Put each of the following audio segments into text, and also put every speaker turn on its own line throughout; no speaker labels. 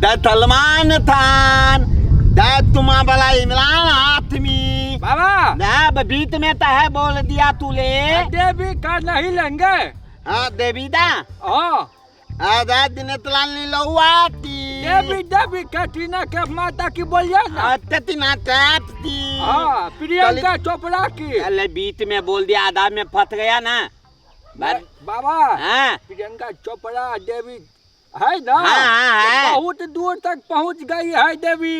सलमान खान तुम्हा भला इमरान हाशमी
बाबा
बीच में तो है बोल दिया तूले।
देवी का नहीं लेंगे।
हाँ देवी दा दिन तलाल नहीं लौआती
देवी देवी कैटरीना के माता की बोलिए ना।
टीना कैफ
हाँ प्रियंका चोपड़ा की।
अरे बीच में बोल दिया आधा में फंस गया ना
बाबा।
हाँ
प्रियंका चोपड़ा देवी है ना।
हाँ है।
बहुत दूर तक पहुंच गई है देवी।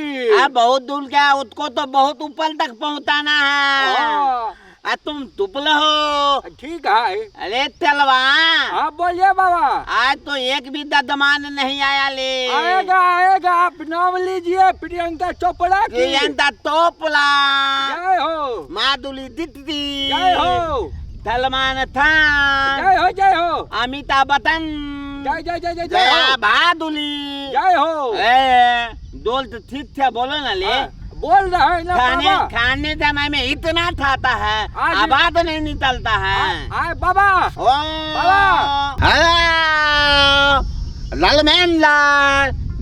बहुत दूर क्या उसको तो बहुत ऊपर तक पहुंचाना है। तुम तुपल हो।
ठीक है।
अरे तलवा
हाँ बोलिए बाबा।
आज तो एक भी ददमान नहीं आया ले।
आएगा आएगा आप नाम लीजिए प्रियंका चोपड़ा की।
प्रियंका चोपड़ा
जय हो।
माधुरी दीदी
जय हो।
सलमान खान
जय हो।
अमिताभ बच्चन
जय जय जय जय
जय बहादुरी
जय हो।
दोल तो ठीक थे बोलो ना ले।
बोल रहा है ना बाबा।
खाने समय में इतना खाता है आवाज नहीं निकलता है।
आए बाबा।
बाबा ललमेंद्र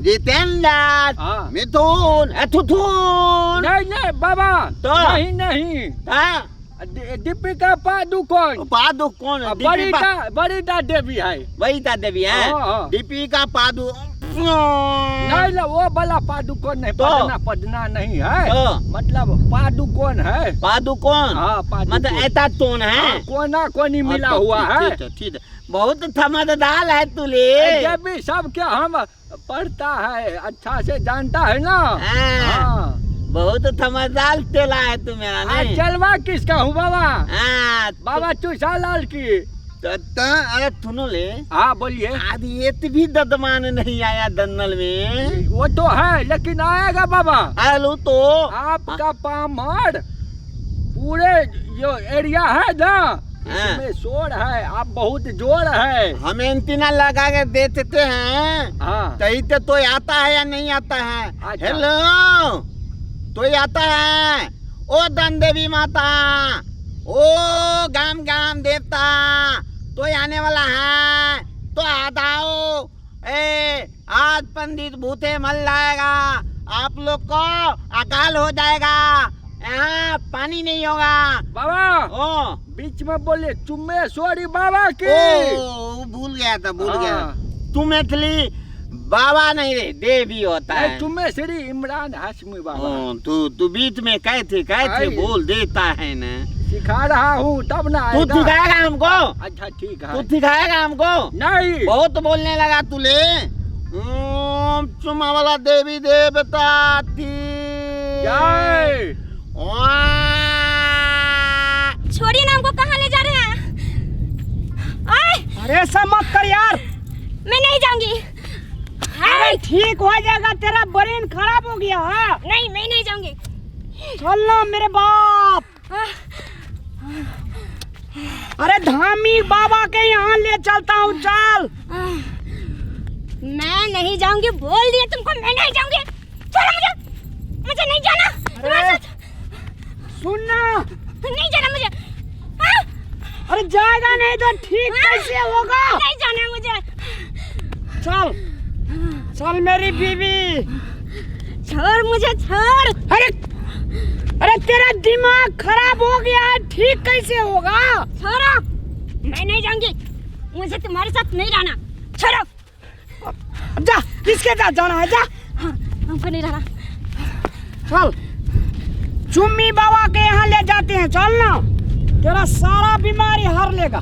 जितेंद्र मिथुन थुथुन।
नहीं बाबा
तो
नहीं दीपिका पादुकोण।
पादुकोण
बड़ीदा देवी है।
वहीदा देवी है। दीपिका पादु
नहीं वो वाला पादुकोण नहीं। पदना नहीं है। मतलब पादुकोण है।
पादुकोण मतलब ऐसा टोन है।
कोना कोनी मिला हुआ है।
ठीक है बहुत समझदार है तुले।
देवी सब क्या हम पढ़ता है अच्छा से जानता है ना।
बहुत समझदार चला है तू मेरा नहीं।
चलवा किसका हूँ बाबा। बाबा चूसा लाल की।
अरे सुनो ले।
हाँ बोलिए।
आज ये भी ददमान नहीं आया दन्नल में।
वो तो है लेकिन आएगा बाबा।
आलू तो
आपका पामड़ पूरे जो एरिया है ना इसमें शोर है। आप बहुत जोर है।
हम एंटीना लगा के देते हैं। कहीं तो आता है या नहीं आता है। हेलो तो आता है। ओ धन देवी माता ओ गाम गाम देवता तो आने वाला है तो आदाओ। आज पंडित भूते मर जाएगा। आप लोग को अकाल हो जाएगा। यहाँ पानी नहीं होगा
बाबा। बीच में बोले चुम्मेश्वरी बाबा की।
भूल गया तू मैथिली बाबा नहीं रे देवी होता है।
तुम्हें श्री इमरान हाशमी बाबा।
तू बीच में कैसे बोल देता है ना।
सिखा रहा हूँ तब ना।
तू सिखाएगा हमको।
अच्छा ठीक है।
तू सिखाएगा हमको।
नहीं
बहुत बोलने लगा तुले। चुमा वाला देवी देवता
छोड़िए ना हमको। कहाँ ले जा रहे हैं।
अरे ऐसा मत कर यार।
मैं नहीं जाऊंगी।
अरे ठीक हो जाएगा। तेरा ब्रेन खराब हो गया है।
नहीं मैं नहीं जाऊंगी।
चल ना मेरे बाप। अरे धामी बाबा के यहाँ ले चलता हूँ चल।
मैं नहीं जाऊंगी बोल दिया तुमको। मैं नहीं जाऊंगी। छोड़ो मुझे नहीं जाना।
सुनना
नहीं जाना मुझे।
अरे जाएगा नहीं तो ठीक कैसे होगा।
नहीं जाना मुझे।
चल मेरी बीवी।
छोड़ मुझे छोड़।
अरे तेरा दिमाग खराब हो गया है। ठीक कैसे होगा।
छोड़ो मैं नहीं जाऊंगी। मुझे तुम्हारे साथ नहीं रहना। छोड़ो
जा किसके साथ जाना है जा।
हमको नहीं रहना।
चल चुम्मी बाबा के यहाँ ले जाते हैं। चल ना तेरा सारा बीमारी हर लेगा।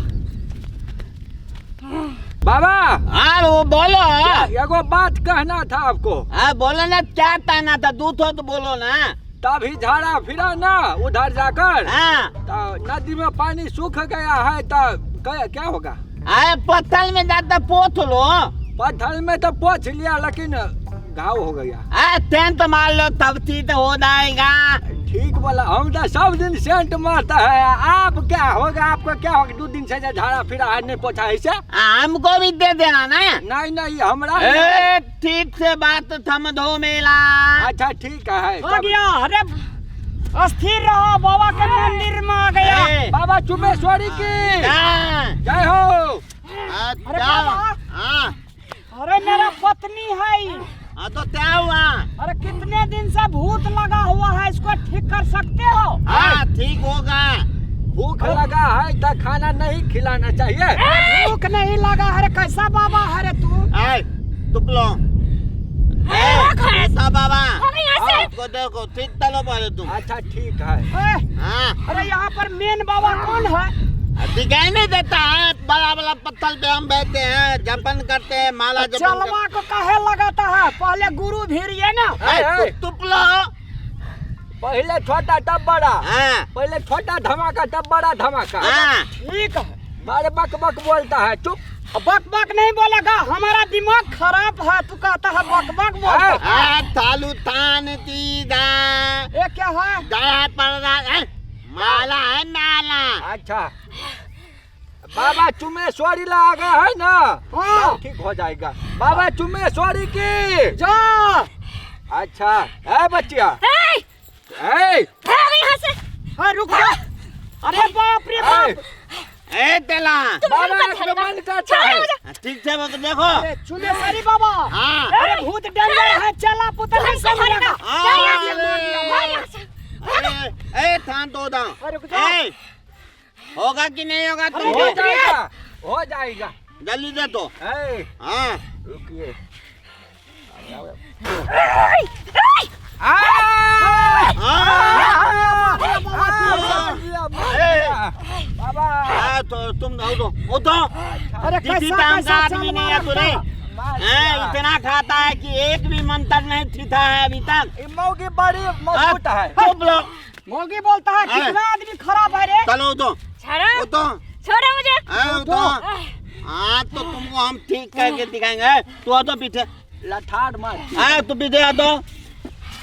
बाबा
वो बोलो।
एगो बात कहना था आपको।
बोलो ना क्या कहना था। दूध हो तो बोलो ना।
तभी झाड़ा फिरा ना उधर जाकर।
तो
नदी में पानी सूख गया है तो क्या होगा।
पत्थर में जाता पोछ लो।
पत्थर में तो पोछ लिया लेकिन घाव हो गया।
टेंट मार लो तब ठीक हो जाएगा।
ठीक बोला। हम तो सब दिन सेंट मारता है। आप क्या होगा। आपको क्या होगा। 2 दिन से झाड़ा फिरा है नहीं पोछा ऐसे।
हमको भी दे देना ना।
नहीं हमरा
ठीक से बात थम दो मेला।
अच्छा ठीक है
हो गया। अरे अस्थिर रहो। बाबा के मंदिर में आ गया।
बाबा चुम्मेश्वरी की जय हो।
अरे बाबा अरे मेरा पत्नी है
हाँ तो क्या हुआ?
अरे कितने दिन से भूत लगा हुआ है, इसको ठीक कर सकते हो?
हाँ ठीक होगा।
भूख लगा है तो खाना नहीं खिलाना चाहिए।
भूख नहीं लगा है, कैसा बाबा है रे तू?
तुपलो ऐसा बाबा
अबे यहाँ से।
आपको देखो ठीक तलो पहले तुम।
अच्छा ठीक है।
हाँ
अरे यहाँ पर मेन बाबा कौन है?
दिखाई नहीं देता है, बड़ा बड़ा पत्थर पे हम बैठते हैं, जपन करते हैं, माला जपन
चलवा को काहे लगाता है? पहले गुरु भीड़िए ना।
तुपलो।
पहले छोटा तब बड़ा।
हाँ
पहले छोटा धमाका तब बड़ा धमाका।
हाँ
ठीक है,
बारे बक बक बोलता है, चुप।
बक बक नहीं बोलेगा, हमारा दिमाग खराब है। तू कहता है बक बक बोलता है।
थालू थान तीदा
ये क्या है?
गया पड़ रहा है, माला है नाला।
अच्छा बाबा चुमेश्वरी लगा है ना?
हाँ।
ठीक हो जाएगा। बाबा चुमेश्वरी की।
जा।
अच्छा है बच्चिया।
भाग यहाँ से।
हाँ रुक जा। अरे बाप रे बाप।
ए तेला
बाबा आँख बंद करता है।
ठीक से बस देखो।
अरे चुमेश्वरी बाबा।
हाँ
अरे भूत डंडर है, चला पुत्र नहीं समझेगा।
ए थान तो दाओ।
अरे रुक जा।
ए होगा कि नहीं होगा
अरे
तुम?
हो जाएगा, हो जाएगा।
जल्दी दे तो।
ए,
हाँ
रुकिए। बाबा
हाँ तो तुम उठो।
अरे
किसी
कैसा
काम का
कैसा
आदमी नहीं है तू रे। इतना खाता है कि एक भी मंत्र नहीं थीथा है अभी तक।
मौकी बड़ी मजबूत है।
चुप लो।
मोगी बोलता है कितना आदमी खराब है रे।
चलो उठो
छोड़ो
उठो।
छोड़ो मुझे।
उठो। हाँ तो तुमको हम ठीक करके दिखाएंगे। तू आ तो पीछे।
लठार मार।
तू पीछे आ तो।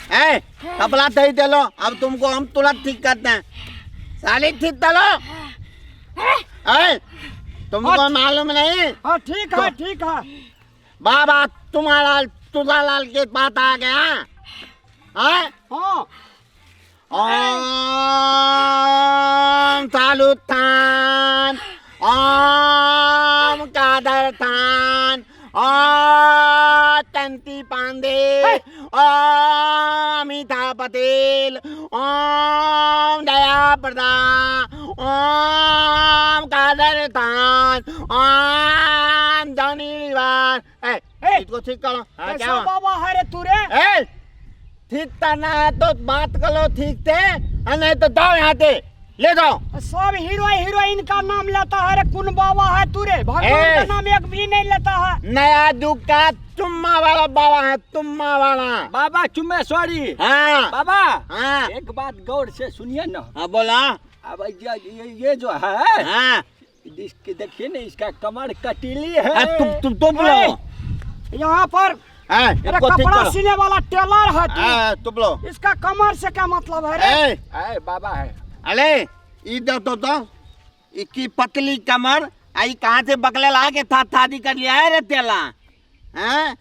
कपड़ा सही दे लो, अब तुमको हम तुरंत ठीक करते हैं। साली ठीक चलो। तुमको मालूम नहीं?
हाँ ठीक है ठीक है।
बाबा तुम्हारा तुलालाल के पास आ गया।
हाँ
ओम सालुत्थान, ओम कादर थान, ओम तंती पांडे, ओम मीठा पटेल, ओम दया प्रदान, ओम कादर थान, ओम धनीवान। इसको ठीक करो। हाँ, क्या
कैसा
हुआ?
बाबा है रे तू रे?
ठीक करना है तो बात करो ठीक से, नहीं तो जाओ यहाँ से, ले जाओ।
सब हीरोइन का नाम लेता है रे। कौन बाबा है तू रे? भगवान का नाम एक भी नहीं लेता है।
नया युग का तुम्मा वाला बाबा है, तुम्मा वाला।
बाबा चुमेश्वरी।
हाँ
बाबा
हाँ
एक बात गौर से सुनिए ना।
हाँ बोला।
अब ये जो है,
हाँ
इसके देखिए ना, इसका कमर कटीली है।
तुम लो।
यहाँ पर अरे कपड़ा सिलने वाला टेलर है तू।
तुम लो।
इसका कमर से क्या मतलब है रे?
बाबा है।
अरे इधर तो इसकी पतली कमर आई कहाँ से बकले ला के शादी कर लिया है रे तेला।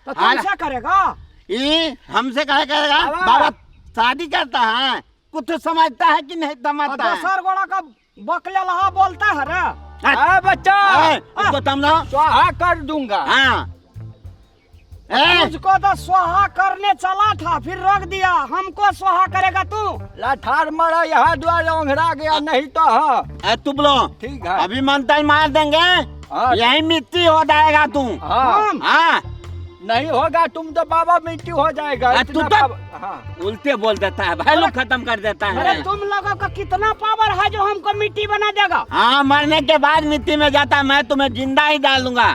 तो तुमसे करेगा?
ये हमसे कहे करेगा? बाबा शादी करता है, कुछ समझता है कि नहीं समझता है?
सर गोड़ा का बकले लहा बोलता है रे।
बच्चा
इसको समझो।
स्वाहा कर दूंगा।
हाँ
मुझको तो स्वाहा करने चला था, फिर रोक दिया। हमको स्वाहा करेगा तू?
लाठार मारा, यहाँ द्वार ओंघरा गया, नहीं तो है।
तुम लो।
ठीक है।
अभी मंत्र मार देंगे, यही मिट्टी हो जाएगा तू। हाँ
नहीं होगा तुम तो बाबा मिट्टी हो जाएगा।
तू तो उल्टे बोल देता है, भाई खत्म कर देता है।
अरे तुम लोगों का कितना पावर है जो हमको मिट्टी बना देगा?
हाँ मरने के बाद मिट्टी में जाता, मैं तुम्हें जिंदा ही डालूंगा।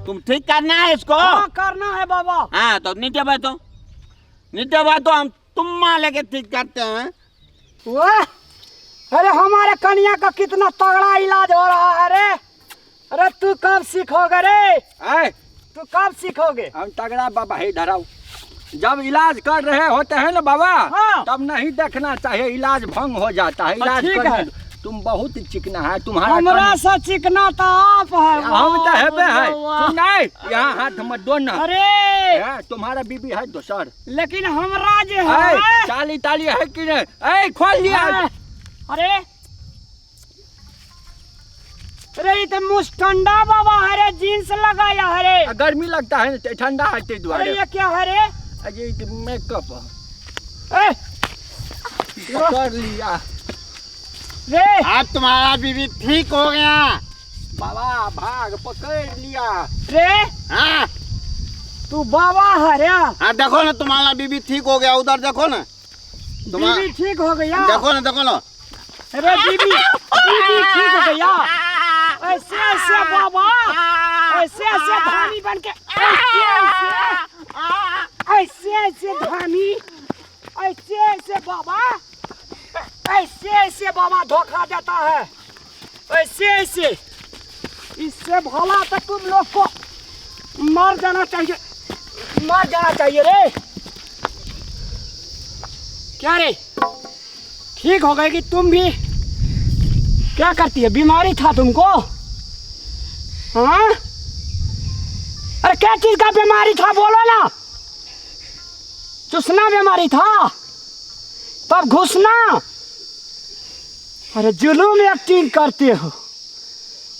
तुम ठीक करना है इसको।
हाँ करना है बाबा।
हाँ तो नीचे बैठो, नीचे बैठो, हम तुम लेके ठीक करते हैं।
वाह, अरे हमारे कन्या का कितना तगड़ा इलाज हो रहा है रे। अरे तू कब सीखोगे रे? तू कब सीखोगे?
हम तगड़ा बाबा ही धराओ। जब इलाज कर रहे होते हैं ना बाबा, तब नहीं देखना चाहिए, इलाज भंग हो जाता है। इलाज
ठीक है।
तुम बहुत चिकना है, तुम्हारा
हमरा से चिकना तो आप है।
हम तो हेबे है। तुम नहीं यहाँ हाथ मत दो ना।
अरे
तुम्हारा बीबी है दोसर,
लेकिन हमरा जे है
चाली ताली है कि नहीं? खोल लिया।
अरे अरे ये तो मुस्टंडा बाबा है रे, जीन्स लगाया है रे।
गर्मी लगता है ना, ठंडा है ते
अरे
द्वारे।
ये क्या है रे?
ये मेकअप
ए,
कर लिया
रे
अब तुम्हारा बीवी ठीक हो गया।
बाबा, भाग पकड़ लिया
रे,
हाँ
तू बाबा है रे?
हाँ देखो ना तुम्हारा बीवी ठीक हो गया, उधर देखो ना
बीबी ठीक हो गया।
देखो ना
अरे बीबी ठीक हो गया। ऐसे ऐसे बाबा, ऐसे ऐसे धानी बन के, ऐसे ऐसे धानी, ऐसे ऐसे बाबा, ऐसे ऐसे बाबा धोखा देता है। ऐसे ऐसे, इससे भला तो तुम लोग को मर जाना चाहिए, मर जाना चाहिए रे। क्या रे, ठीक हो गई कि तुम भी? क्या करती है, बीमारी था तुमको? हाँ, अरे क्या चीज का बीमारी था बोलो ना। चूसना बीमारी था, तब घुसना। अरे जुलूम एक्टिंग करते हो।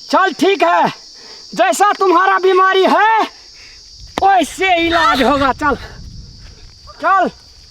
चल ठीक है, जैसा तुम्हारा बीमारी है वैसे इलाज होगा। चल चल।